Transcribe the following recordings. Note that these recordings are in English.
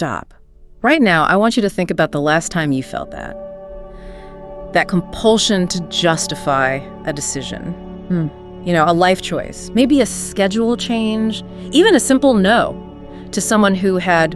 stop. Right now, I want you to think about the last time you felt that. That compulsion to justify a decision. A life choice, maybe a schedule change, even a simple no to someone who had,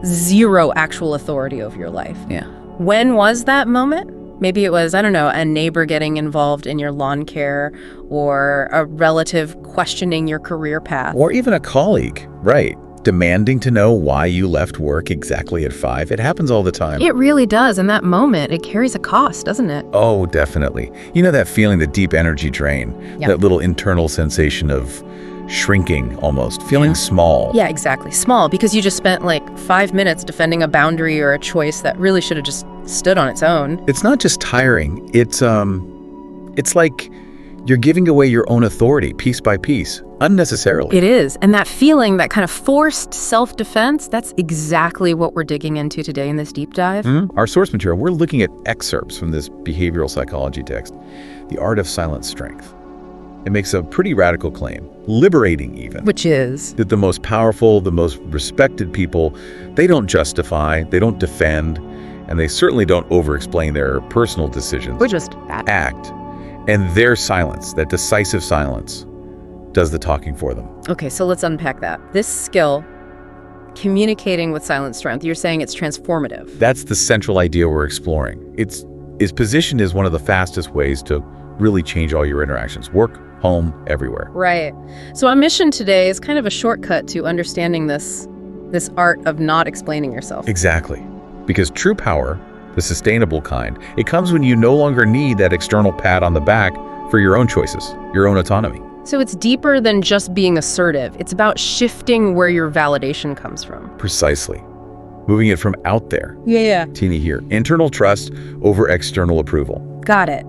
zero actual authority over your life. Yeah. When was that moment? Maybe it was, a neighbor getting involved in your lawn care, or a relative questioning your career path. Or even a colleague, right? Demanding to know why you left work exactly at 5. It happens all the time. It really does. In that moment, it carries a cost, doesn't it? Oh, definitely. You know that feeling, the deep energy drain, that little internal sensation of shrinking almost, feeling small. Yeah, exactly. Small, because you just spent 5 minutes defending a boundary or a choice that really should have just stood on its own. It's not just tiring. It's like you're giving away your own authority piece by piece, unnecessarily. It is. And that feeling, that kind of forced self-defense, that's exactly what we're digging into today in this deep dive. Our source material, we're looking at excerpts from this behavioral psychology text, The Art of Silent Strength. It makes a pretty radical claim, liberating even. Which is? That the most powerful, the most respected people, they don't justify, they don't defend, and they certainly don't over-explain their personal decisions. Or just act. And their silence, that decisive silence, does the talking for them. Okay, so let's unpack that. This skill, communicating with silent strength, you're saying it's transformative. That's the central idea we're exploring. It's positioned as one of the fastest ways to really change all your interactions. Work, home, everywhere. Right. So our mission today is kind of a shortcut to understanding this art of not explaining yourself. Exactly. Because true power, the sustainable kind, it comes when you no longer need that external pat on the back for your own choices, your own autonomy. So it's deeper than just being assertive. It's about shifting where your validation comes from. Precisely. Moving it from out there. Yeah. Teeny here. Internal trust over external approval. Got it.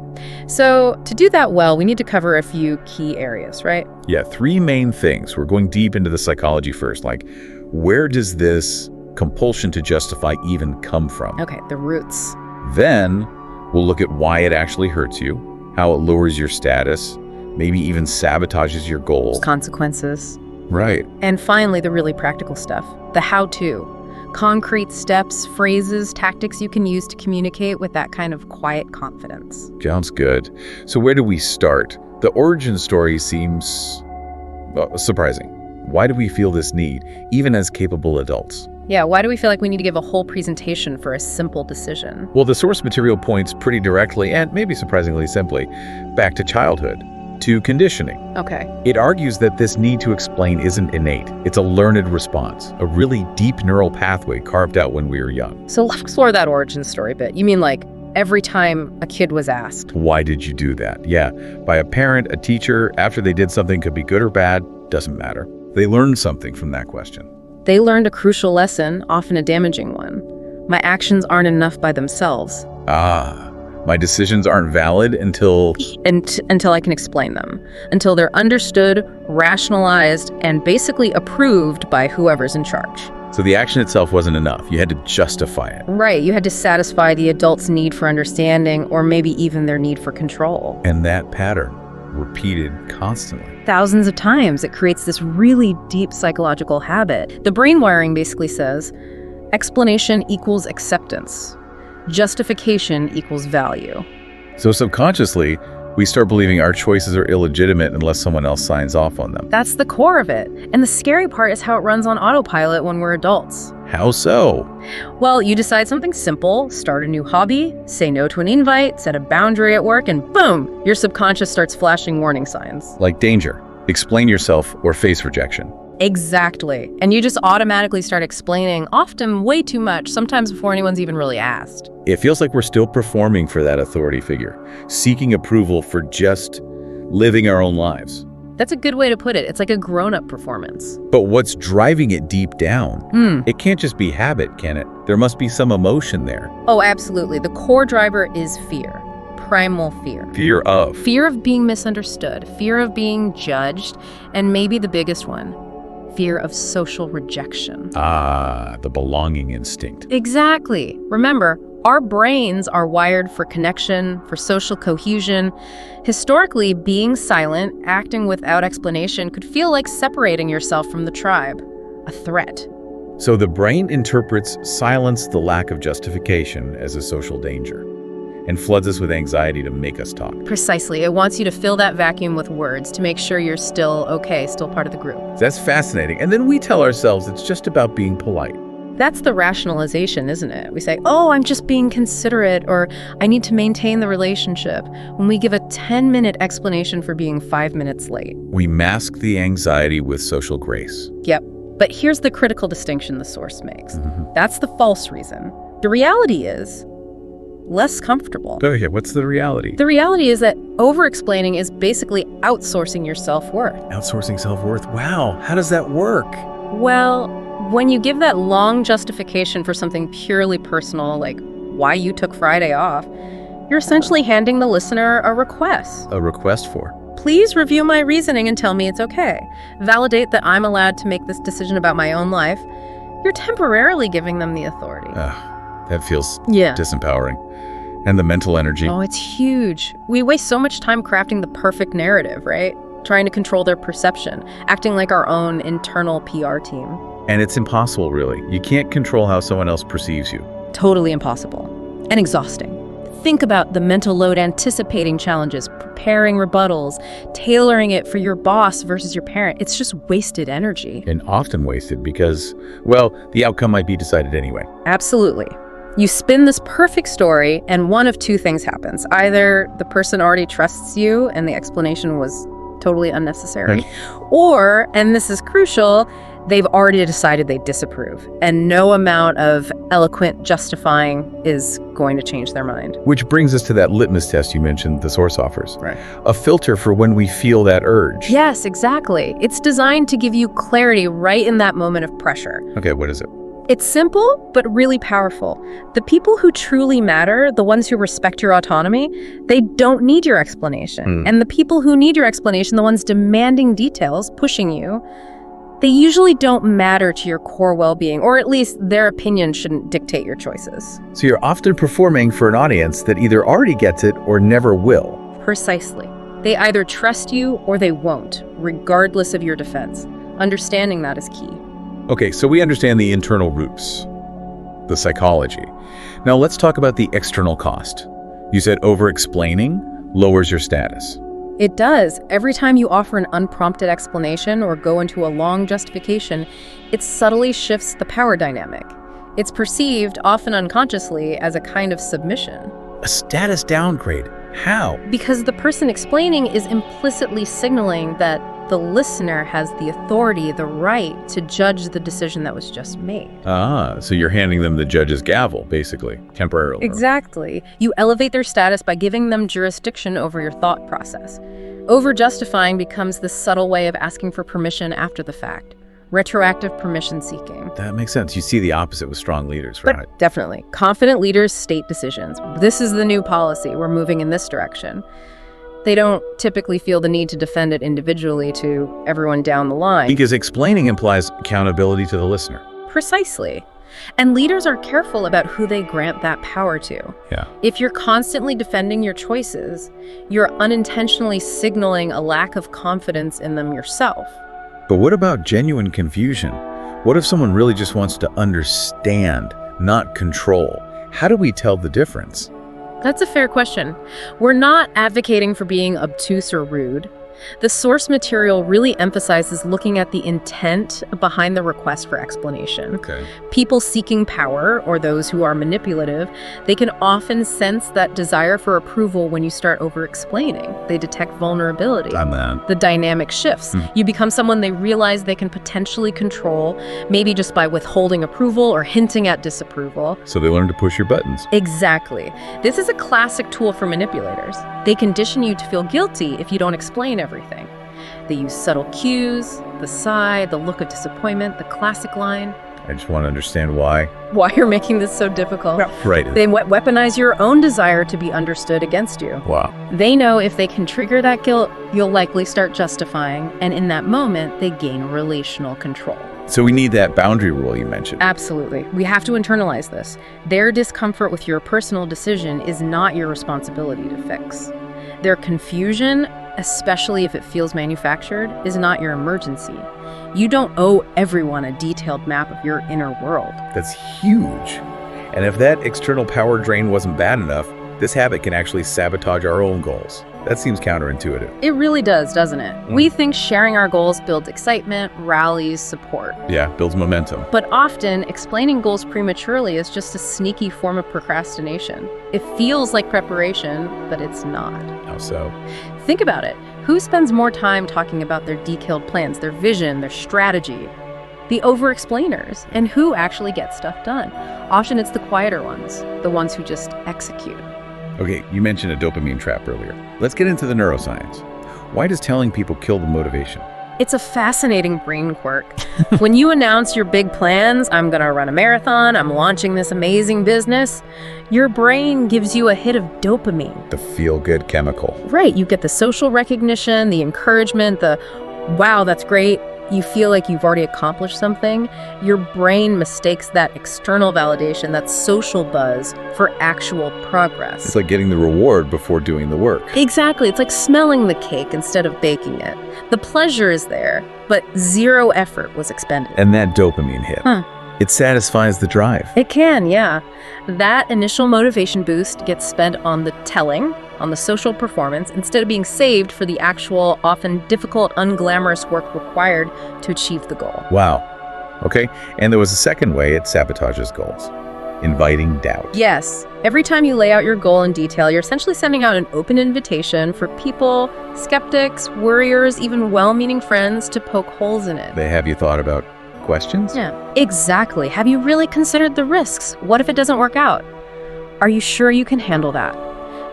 So to do that well, we need to cover a few key areas, right? Yeah, 3 main things. We're going deep into the psychology first. Like, where does this compulsion to justify even come from? Okay, the roots. Then we'll look at why it actually hurts you, how it lowers your status, maybe even sabotages your goals. Consequences. Right. And finally, the really practical stuff, the how-to. Concrete steps, phrases, tactics you can use to communicate with that kind of quiet confidence. Sounds good. So where do we start? The origin story seems surprising. Why do we feel this need, even as capable adults? Yeah, why do we feel like we need to give a whole presentation for a simple decision? Well, the source material points pretty directly, and maybe surprisingly simply, back to childhood, to conditioning. Okay. It argues that this need to explain isn't innate. It's a learned response, a really deep neural pathway carved out when we were young. So let's explore that origin story a bit. You mean every time a kid was asked? Why did you do that? Yeah, by a parent, a teacher, after they did something, could be good or bad, doesn't matter. They learned something from that question. They learned a crucial lesson, often a damaging one. My actions aren't enough by themselves. My decisions aren't valid until I can explain them. Until they're understood, rationalized, and basically approved by whoever's in charge. So the action itself wasn't enough. You had to justify it. Right. You had to satisfy the adult's need for understanding, or maybe even their need for control. And that pattern, repeated constantly. Thousands of times, it creates this really deep psychological habit. The brain wiring basically says, explanation equals acceptance. Justification equals value. So subconsciously, we start believing our choices are illegitimate unless someone else signs off on them. That's the core of it. And the scary part is how it runs on autopilot when we're adults. How so? Well, you decide something simple, start a new hobby, say no to an invite, set a boundary at work, and boom, your subconscious starts flashing warning signs. Like danger, explain yourself, or face rejection. Exactly. And you just automatically start explaining, often way too much, sometimes before anyone's even really asked. It feels like we're still performing for that authority figure, seeking approval for just living our own lives. That's a good way to put it. It's like a grown-up performance. But what's driving it deep down? It can't just be habit, can it? There must be some emotion there. Oh, absolutely. The core driver is fear. Primal fear. Fear of? Fear of being misunderstood. Fear of being judged. And maybe the biggest one, fear of social rejection. The belonging instinct. Exactly. Remember, our brains are wired for connection, for social cohesion. Historically, being silent, acting without explanation, could feel like separating yourself from the tribe, a threat. So the brain interprets silence, the lack of justification, as a social danger and floods us with anxiety to make us talk. Precisely. It wants you to fill that vacuum with words to make sure you're still okay, still part of the group. That's fascinating. And then we tell ourselves it's just about being polite. That's the rationalization, isn't it? We say, oh, I'm just being considerate, or I need to maintain the relationship, when we give a 10-minute explanation for being 5 minutes late. We mask the anxiety with social grace. Yep. But here's the critical distinction the source makes. That's the false reason. The reality is less comfortable. Okay, what's the reality? The reality is that over-explaining is basically outsourcing your self-worth. Outsourcing self-worth. Wow, how does that work? Well, when you give that long justification for something purely personal, like why you took Friday off, you're essentially handing the listener a request. A request for? Please review my reasoning and tell me it's okay. Validate that I'm allowed to make this decision about my own life. You're temporarily giving them the authority. That feels Yeah. disempowering. And the mental energy. Oh, it's huge. We waste so much time crafting the perfect narrative, right? Trying to control their perception, acting like our own internal PR team. And it's impossible, really. You can't control how someone else perceives you. Totally impossible. And exhausting. Think about the mental load anticipating challenges, preparing rebuttals, tailoring it for your boss versus your parent. It's just wasted energy. And often wasted because, well, the outcome might be decided anyway. Absolutely. You spin this perfect story, and one of two things happens. Either the person already trusts you and the explanation was totally unnecessary, or, and this is crucial, they've already decided they disapprove, and no amount of eloquent justifying is going to change their mind. Which brings us to that litmus test you mentioned the source offers. Right. A filter for when we feel that urge. Yes, exactly. It's designed to give you clarity right in that moment of pressure. Okay, what is it? It's simple, but really powerful. The people who truly matter, the ones who respect your autonomy, they don't need your explanation. And the people who need your explanation, the ones demanding details, pushing you, they usually don't matter to your core well-being, or at least their opinion shouldn't dictate your choices. So you're often performing for an audience that either already gets it or never will. Precisely. They either trust you or they won't, regardless of your defense. Understanding that is key. Okay, so we understand the internal roots, the psychology. Now let's talk about the external cost. You said over-explaining lowers your status. It does. Every time you offer an unprompted explanation or go into a long justification, it subtly shifts the power dynamic. It's perceived, often unconsciously, as a kind of submission. A status downgrade. How? Because the person explaining is implicitly signaling that the listener has the authority, the right to judge the decision that was just made. So you're handing them the judge's gavel, basically, temporarily. Exactly. You elevate their status by giving them jurisdiction over your thought process. Over-justifying becomes this subtle way of asking for permission after the fact. Retroactive permission seeking. That makes sense. You see the opposite with strong leaders, right? But definitely. Confident leaders state decisions. This is the new policy. We're moving in this direction. They don't typically feel the need to defend it individually to everyone down the line. Because explaining implies accountability to the listener. Precisely. And leaders are careful about who they grant that power to. Yeah. If you're constantly defending your choices, you're unintentionally signaling a lack of confidence in them yourself. But what about genuine confusion? What if someone really just wants to understand, not control? How do we tell the difference? That's a fair question. We're not advocating for being obtuse or rude. The source material really emphasizes looking at the intent behind the request for explanation. Okay. People seeking power, or those who are manipulative, they can often sense that desire for approval when you start over-explaining. They detect vulnerability. I'm that. The dynamic shifts. You become someone they realize they can potentially control, maybe just by withholding approval or hinting at disapproval. So they learn to push your buttons. Exactly. This is a classic tool for manipulators. They condition you to feel guilty if you don't explain everything. They use subtle cues, the sigh, the look of disappointment, the classic line. I just want to understand why. Why you're making this so difficult. Right. They weaponize your own desire to be understood against you. Wow. They know if they can trigger that guilt, you'll likely start justifying, and in that moment, they gain relational control. So we need that boundary rule you mentioned. Absolutely. We have to internalize this. Their discomfort with your personal decision is not your responsibility to fix. Their confusion, especially if it feels manufactured, is not your emergency. You don't owe everyone a detailed map of your inner world. That's huge. And if that external power drain wasn't bad enough, this habit can actually sabotage our own goals. That seems counterintuitive. It really does, doesn't it? We think sharing our goals builds excitement, rallies, support. Yeah, builds momentum. But often, explaining goals prematurely is just a sneaky form of procrastination. It feels like preparation, but it's not. How so? Think about it. Who spends more time talking about their detailed plans, their vision, their strategy? The over-explainers. And who actually gets stuff done? Often it's the quieter ones, the ones who just execute. Okay, you mentioned a dopamine trap earlier. Let's get into the neuroscience. Why does telling people kill the motivation? It's a fascinating brain quirk. When you announce your big plans, I'm gonna run a marathon, I'm launching this amazing business, your brain gives you a hit of dopamine. The feel-good chemical. Right, you get the social recognition, the encouragement, the wow, that's great. You feel like you've already accomplished something. Your brain mistakes that external validation, that social buzz, for actual progress. It's like getting the reward before doing the work. Exactly. It's like smelling the cake instead of baking it. The pleasure is there, but zero effort was expended. And that dopamine hit. It satisfies the drive. It can, yeah. That initial motivation boost gets spent on the telling, on the social performance, instead of being saved for the actual, often difficult, unglamorous work required to achieve the goal. Wow. Okay, and there was a second way it sabotages goals. Inviting doubt. Yes. Every time you lay out your goal in detail, you're essentially sending out an open invitation for people, skeptics, worriers, even well-meaning friends to poke holes in it. They have you thought about questions? Yeah, exactly. Have you really considered the risks? What if it doesn't work out? Are you sure you can handle that?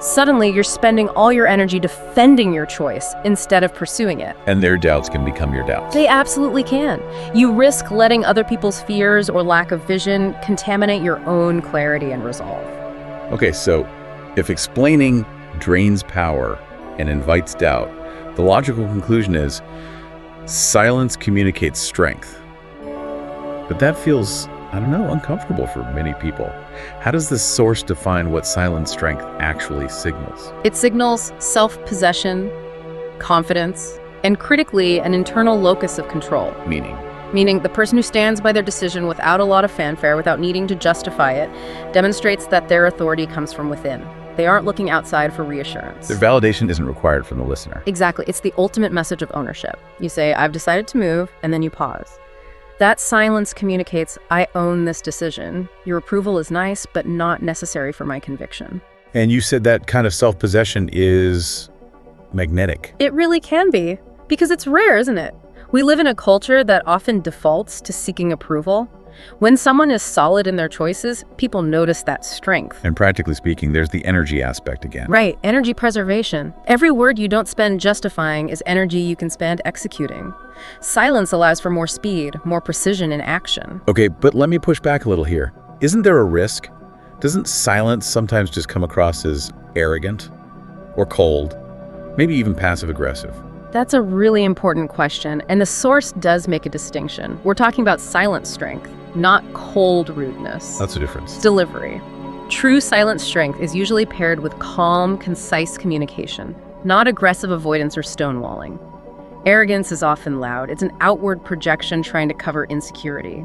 Suddenly, you're spending all your energy defending your choice instead of pursuing it. And their doubts can become your doubts. They absolutely can. You risk letting other people's fears or lack of vision contaminate your own clarity and resolve. Okay, so if explaining drains power and invites doubt, the logical conclusion is silence communicates strength. But that feels, I don't know, uncomfortable for many people. How does this source define what silent strength actually signals? It signals self-possession, confidence, and critically, an internal locus of control. Meaning the person who stands by their decision without a lot of fanfare, without needing to justify it, demonstrates that their authority comes from within. They aren't looking outside for reassurance. Their validation isn't required from the listener. Exactly. It's the ultimate message of ownership. You say, I've decided to move, and then you pause. That silence communicates, I own this decision. Your approval is nice, but not necessary for my conviction. And you said that kind of self-possession is magnetic. It really can be, because it's rare, isn't it? We live in a culture that often defaults to seeking approval. When someone is solid in their choices, people notice that strength. And practically speaking, there's the energy aspect again. Right, energy preservation. Every word you don't spend justifying is energy you can spend executing. Silence allows for more speed, more precision in action. Okay, but let me push back a little here. Isn't there a risk? Doesn't silence sometimes just come across as arrogant or cold, maybe even passive-aggressive? That's a really important question, and the source does make a distinction. We're talking about silent strength, not cold rudeness. That's the difference. Delivery. True silent strength is usually paired with calm, concise communication, not aggressive avoidance or stonewalling. Arrogance is often loud. It's an outward projection trying to cover insecurity.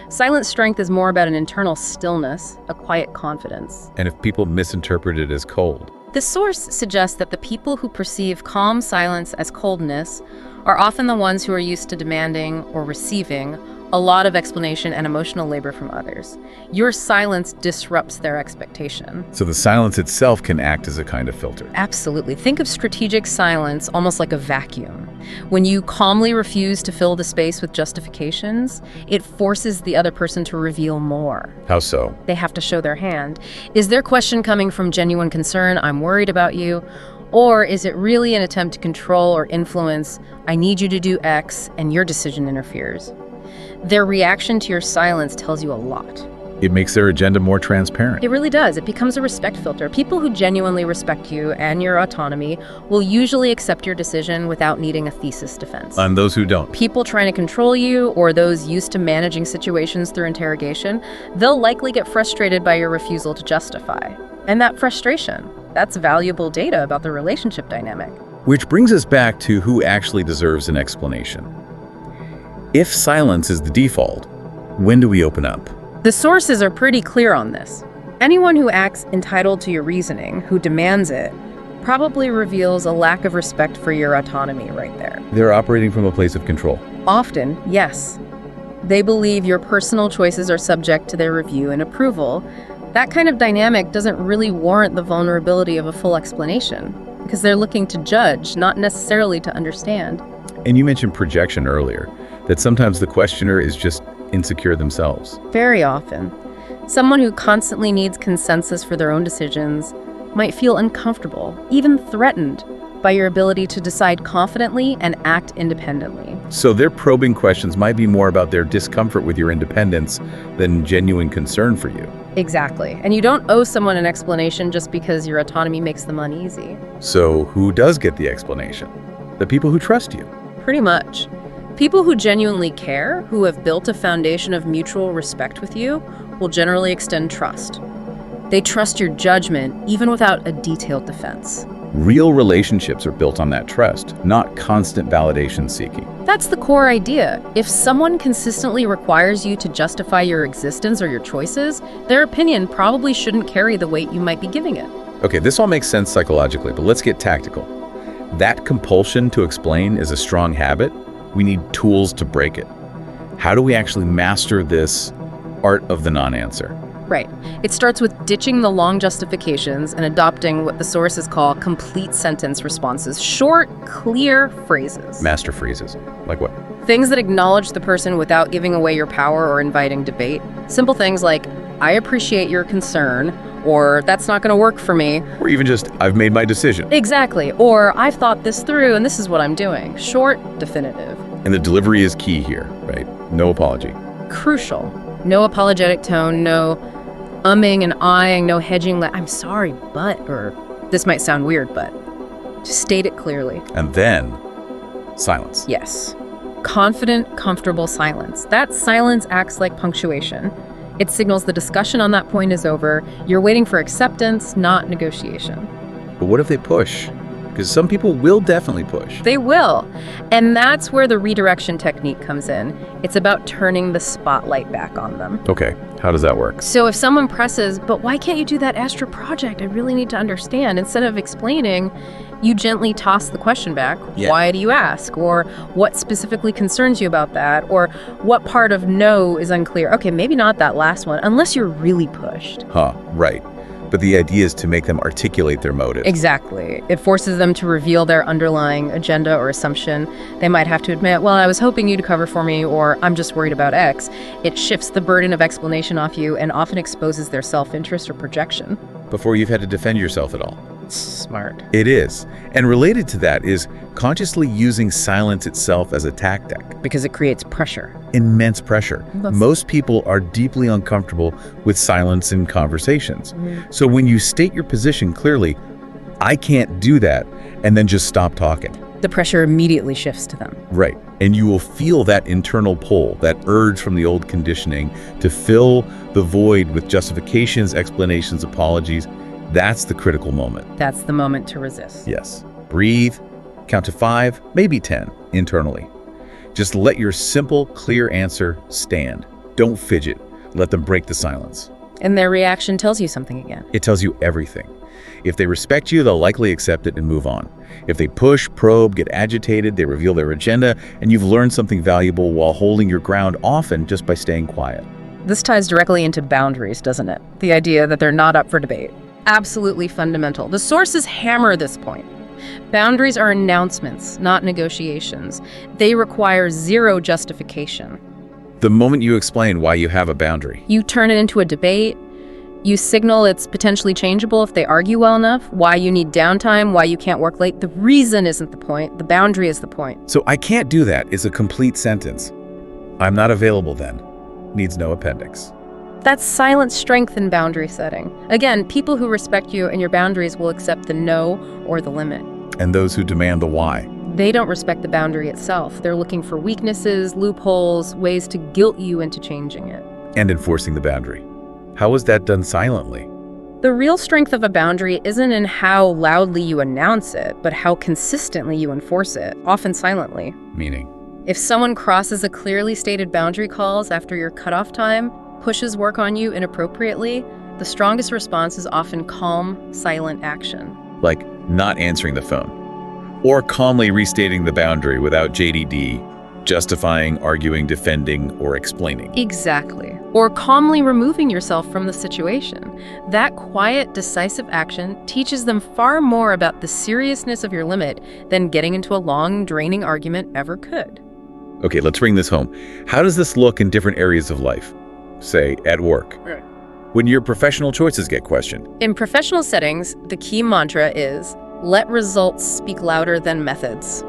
Silent strength is more about an internal stillness, a quiet confidence. And if people misinterpret it as cold? The source suggests that the people who perceive calm silence as coldness are often the ones who are used to demanding or receiving a lot of explanation and emotional labor from others. Your silence disrupts their expectation. So the silence itself can act as a kind of filter. Absolutely. Think of strategic silence almost like a vacuum. When you calmly refuse to fill the space with justifications, it forces the other person to reveal more. How so? They have to show their hand. Is their question coming from genuine concern, I'm worried about you? Or is it really an attempt to control or influence, I need you to do X, and your decision interferes? Their reaction to your silence tells you a lot. It makes their agenda more transparent. It really does. It becomes a respect filter. People who genuinely respect you and your autonomy will usually accept your decision without needing a thesis defense. And those who don't. People trying to control you or those used to managing situations through interrogation, they'll likely get frustrated by your refusal to justify. And that frustration, that's valuable data about the relationship dynamic. Which brings us back to who actually deserves an explanation. If silence is the default, when do we open up? The sources are pretty clear on this. Anyone who acts entitled to your reasoning, who demands it, probably reveals a lack of respect for your autonomy right there. They're operating from a place of control. Often, yes. They believe your personal choices are subject to their review and approval. That kind of dynamic doesn't really warrant the vulnerability of a full explanation, because they're looking to judge, not necessarily to understand. And you mentioned projection earlier, that sometimes the questioner is just insecure themselves. Very often. Someone who constantly needs consensus for their own decisions might feel uncomfortable, even threatened, by your ability to decide confidently and act independently. So their probing questions might be more about their discomfort with your independence than genuine concern for you. Exactly. And you don't owe someone an explanation just because your autonomy makes them uneasy. So who does get the explanation? The people who trust you. Pretty much. People who genuinely care, who have built a foundation of mutual respect with you, will generally extend trust. They trust your judgment even without a detailed defense. Real relationships are built on that trust, not constant validation seeking. That's the core idea. If someone consistently requires you to justify your existence or your choices, their opinion probably shouldn't carry the weight you might be giving it. Okay, this all makes sense psychologically, but let's get tactical. That compulsion to explain is a strong habit. We need tools to break it. How do we actually master this art of the non-answer? Right. It starts with ditching the long justifications and adopting what the sources call complete sentence responses. Short, clear phrases. Master phrases. Like what? Things that acknowledge the person without giving away your power or inviting debate. Simple things like, I appreciate your concern, or that's not going to work for me. Or even just, I've made my decision. Exactly. Or I've thought this through and this is what I'm doing. Short, definitive. And the delivery is key here, right? No apology. Crucial. No apologetic tone, no umming and ahhing, no hedging, like, I'm sorry, but, or this might sound weird, but. Just state it clearly. And then, silence. Yes. Confident, comfortable silence. That silence acts like punctuation. It signals the discussion on that point is over. You're waiting for acceptance, not negotiation. But what if they push? Because some people will definitely push. They will. And that's where the redirection technique comes in. It's about turning the spotlight back on them. Okay, how does that work? So if someone presses, but why can't you do that extra project? I really need to understand. Instead of explaining, you gently toss the question back. Yeah. Why do you ask? Or what specifically concerns you about that? Or what part of no is unclear? Okay, maybe not that last one, unless you're really pushed. Right. But the idea is to make them articulate their motive. Exactly. It forces them to reveal their underlying agenda or assumption. They might have to admit, well, I was hoping you to cover for me, or I'm just worried about X. It shifts the burden of explanation off you and often exposes their self-interest or projection. Before you've had to defend yourself at all. Smart. It is. And related to that is consciously using silence itself as a tactic. Because it creates pressure. Immense pressure. Most people are deeply uncomfortable with silence in conversations. So when you state your position clearly, I can't do that, and then just stop talking. The pressure immediately shifts to them. Right. And you will feel that internal pull, that urge from the old conditioning to fill the void with justifications, explanations, apologies. That's the critical moment. That's the moment to resist. Yes. Breathe, count to 5, maybe 10 internally. Just let your simple, clear answer stand. Don't fidget. Let them break the silence. And their reaction tells you something again. It tells you everything. If they respect you, they'll likely accept it and move on. If they push, probe, get agitated, they reveal their agenda, and you've learned something valuable while holding your ground, often just by staying quiet. This ties directly into boundaries, doesn't it? The idea that they're not up for debate. Absolutely fundamental. The sources hammer this point. Boundaries are announcements, not negotiations. They require zero justification. The moment you explain why you have a boundary, You turn it into a debate. You signal it's potentially changeable if they argue well enough, why you need downtime, why you can't work late. The reason isn't the point. The boundary is the point. So I can't do that is a complete sentence. I'm not available then. Needs no appendix. That's silent strength in boundary setting. Again, people who respect you and your boundaries will accept the no or the limit. And those who demand the why. They don't respect the boundary itself. They're looking for weaknesses, loopholes, ways to guilt you into changing it. And enforcing the boundary. How is that done silently? The real strength of a boundary isn't in how loudly you announce it, but how consistently you enforce it, often silently. Meaning? If someone crosses a clearly stated boundary, calls after your cutoff time, pushes work on you inappropriately, the strongest response is often calm, silent action. Like not answering the phone. Or calmly restating the boundary without JDD, justifying, arguing, defending, or explaining. Exactly. Or calmly removing yourself from the situation. That quiet, decisive action teaches them far more about the seriousness of your limit than getting into a long, draining argument ever could. Okay, let's bring this home. How does this look in different areas of life? Say, at work. Right. When your professional choices get questioned. In professional settings, the key mantra is, let results speak louder than methods.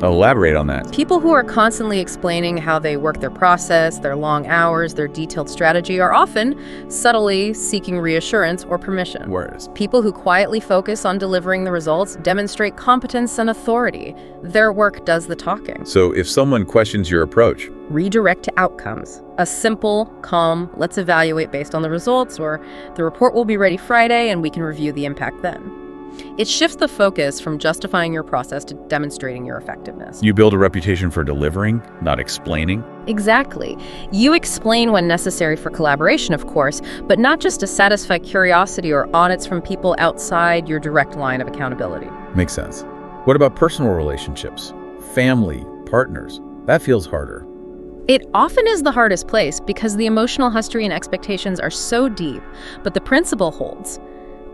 Elaborate on that. People who are constantly explaining how they work their process, their long hours, their detailed strategy are often subtly seeking reassurance or permission. Whereas People who quietly focus on delivering the results demonstrate competence and authority. Their work does the talking. So if someone questions your approach, Redirect to outcomes. A simple, calm, let's evaluate based on the results, or the report will be ready Friday and we can review the impact then. It shifts the focus from justifying your process to demonstrating your effectiveness. you build a reputation for delivering, not explaining. Exactly. You explain when necessary for collaboration, of course, but not just to satisfy curiosity or audits from people outside your direct line of accountability. Makes sense. What about personal relationships? Family, partners? That feels harder. It often is the hardest place because the emotional history and expectations are so deep, but the principle holds.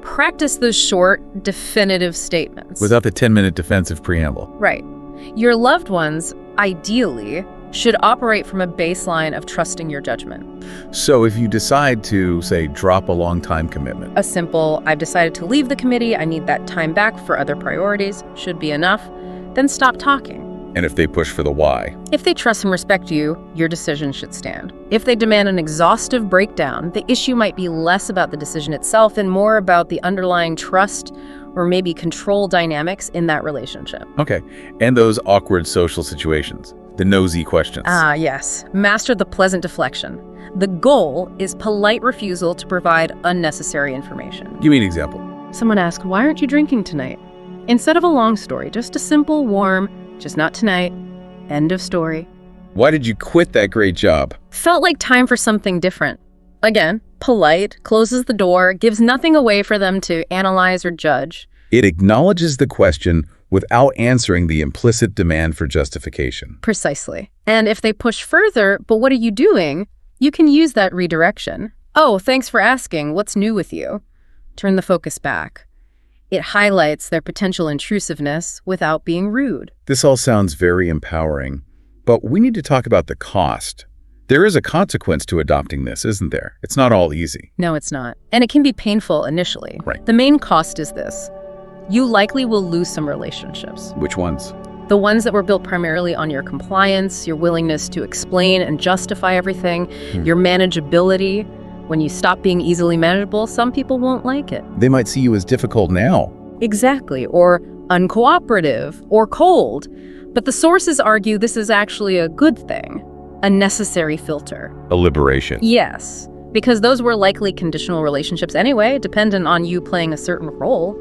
Practice those short, definitive statements. Without the 10-minute defensive preamble. Right. Your loved ones, ideally, should operate from a baseline of trusting your judgment. So if you decide to, say, drop a long-time commitment, A simple, I've decided to leave the committee, I need that time back for other priorities, should be enough, then stop talking. and if they push for the why. If they trust and respect you, your decision should stand. If they demand an exhaustive breakdown, the issue might be less about the decision itself and more about the underlying trust or maybe control dynamics in that relationship. Okay, and those awkward social situations, the nosy questions. Ah, yes. Master the pleasant deflection. The goal is polite refusal to provide unnecessary information. Give me an example. Someone asks, why aren't you drinking tonight? Instead of a long story, just a simple, warm, just not tonight, end of story. Why did you quit that great job? Felt like time for something different. Again, polite, closes the door, gives nothing away for them to analyze or judge. It acknowledges the question without answering the implicit demand for justification. Precisely. And if they push further, but what are you doing? You can use that redirection. Oh, thanks for asking. What's new with you? Turn the focus back. It highlights their potential intrusiveness without being rude. This all sounds very empowering, but we need to talk about the cost. There is a consequence to adopting this, isn't there? It's not all easy. No, it's not. And it can be painful initially. Right. The main cost is this. You likely will lose some relationships. Which ones? The ones that were built primarily on your compliance, your willingness to explain and justify everything, your manageability. When you stop being easily manageable, some people won't like it. They might see you as difficult now. Exactly, or uncooperative, or cold. But the sources argue this is actually a good thing, a necessary filter. A liberation. Yes, because those were likely conditional relationships anyway, dependent on you playing a certain role.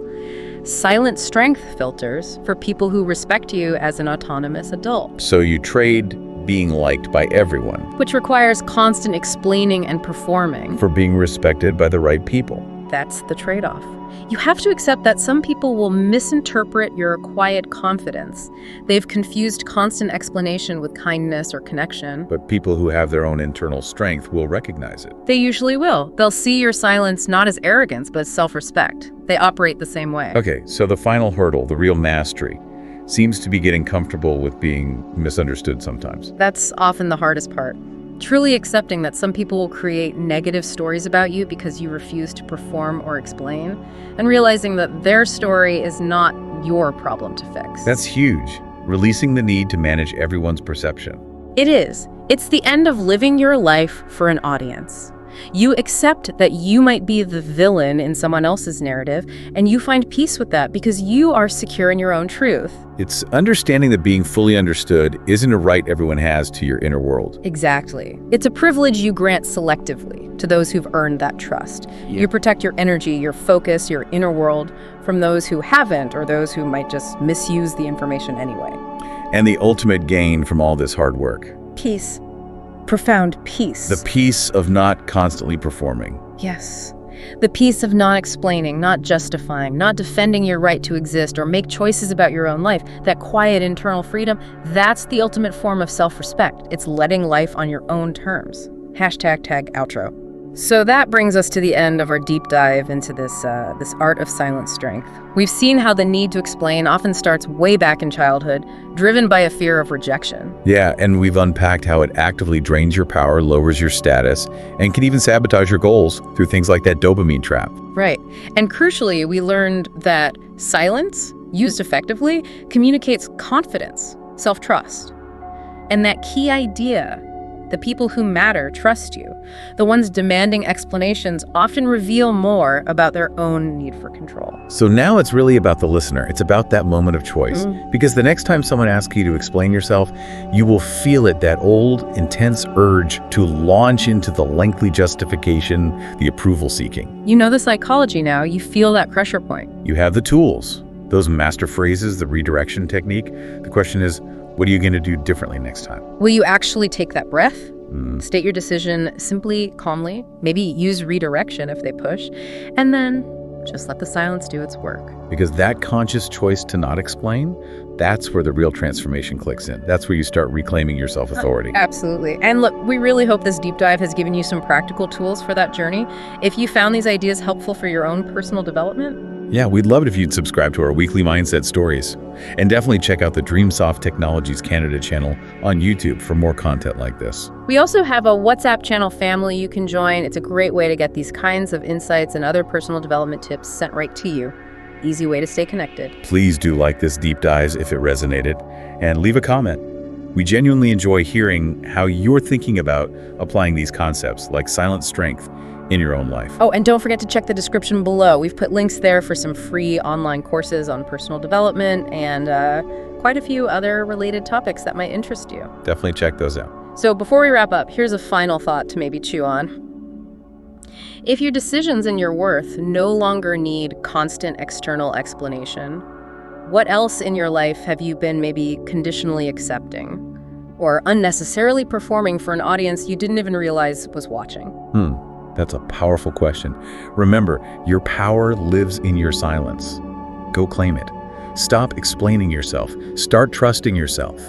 Silent strength filters for people who respect you as an autonomous adult. So you trade being liked by everyone Which requires constant explaining and performing. for being respected by the right people. That's the trade-off. You have to accept that some people will misinterpret your quiet confidence. They've confused constant explanation with kindness or connection. But people who have their own internal strength will recognize it. They usually will. They'll see your silence not as arrogance, but as self-respect. They operate the same way. Okay, so the final hurdle, the real mastery, seems to be getting comfortable with being misunderstood sometimes. That's often the hardest part. Truly accepting that some people will create negative stories about you because you refuse to perform or explain, and realizing that their story is not your problem to fix. That's huge. Releasing the need to manage everyone's perception. It is. It's the end of living your life for an audience. You accept that you might be the villain in someone else's narrative, and you find peace with that because you are secure in your own truth. It's understanding that being fully understood isn't a right everyone has to your inner world. Exactly. It's a privilege you grant selectively to those who've earned that trust. You protect your energy, your focus, your inner world from those who haven't or those who might just misuse the information anyway. And the ultimate gain from all this hard work. Peace. Profound peace. The peace of not constantly performing. Yes. The peace of not explaining, not justifying, not defending your right to exist or make choices about your own life. That quiet internal freedom, that's the ultimate form of self-respect. It's letting life on your own terms. #outro. So that brings us to the end of our deep dive into this art of silent strength. We've seen how the need to explain often starts way back in childhood, driven by a fear of rejection. Yeah, and we've unpacked how it actively drains your power, lowers your status, and can even sabotage your goals through things like that dopamine trap. Right. And crucially, we learned that silence, used effectively, communicates confidence, self-trust. And that key idea, the people who matter trust you. The ones demanding explanations often reveal more about their own need for control. So now it's really about the listener. It's about that moment of choice. Because the next time someone asks you to explain yourself, you will feel it, that old, intense urge to launch into the lengthy justification, the approval seeking. You know the psychology now. You feel that pressure point. You have the tools, those master phrases, the redirection technique. The question is, what are you going to do differently next time? Will you actually take that breath? State your decision simply, calmly, maybe use redirection if they push, and then just let the silence do its work. Because that conscious choice to not explain, that's where the real transformation clicks in. That's where you start reclaiming your self-authority. Absolutely. And look, we really hope this deep dive has given you some practical tools for that journey. If you found these ideas helpful for your own personal development, yeah, we'd love it if you'd subscribe to our weekly Mindset Stories. And definitely check out the DreamSoft Technologies Canada channel on YouTube for more content like this. We also have a WhatsApp channel family you can join. It's a great way to get these kinds of insights and other personal development tips sent right to you. Easy way to stay connected. Please do like this deep dive if it resonated, and leave a comment. We genuinely enjoy hearing how you're thinking about applying these concepts like silent strength in your own life. Oh, and don't forget to check the description below. We've put links there for some free online courses on personal development and quite a few other related topics that might interest you. Definitely check those out. So before we wrap up, here's a final thought to maybe chew on. If your decisions and your worth no longer need constant external explanation, what else in your life have you been maybe conditionally accepting or unnecessarily performing for an audience you didn't even realize was watching? That's a powerful question. Remember, your power lives in your silence. Go claim it. Stop explaining yourself. Start trusting yourself.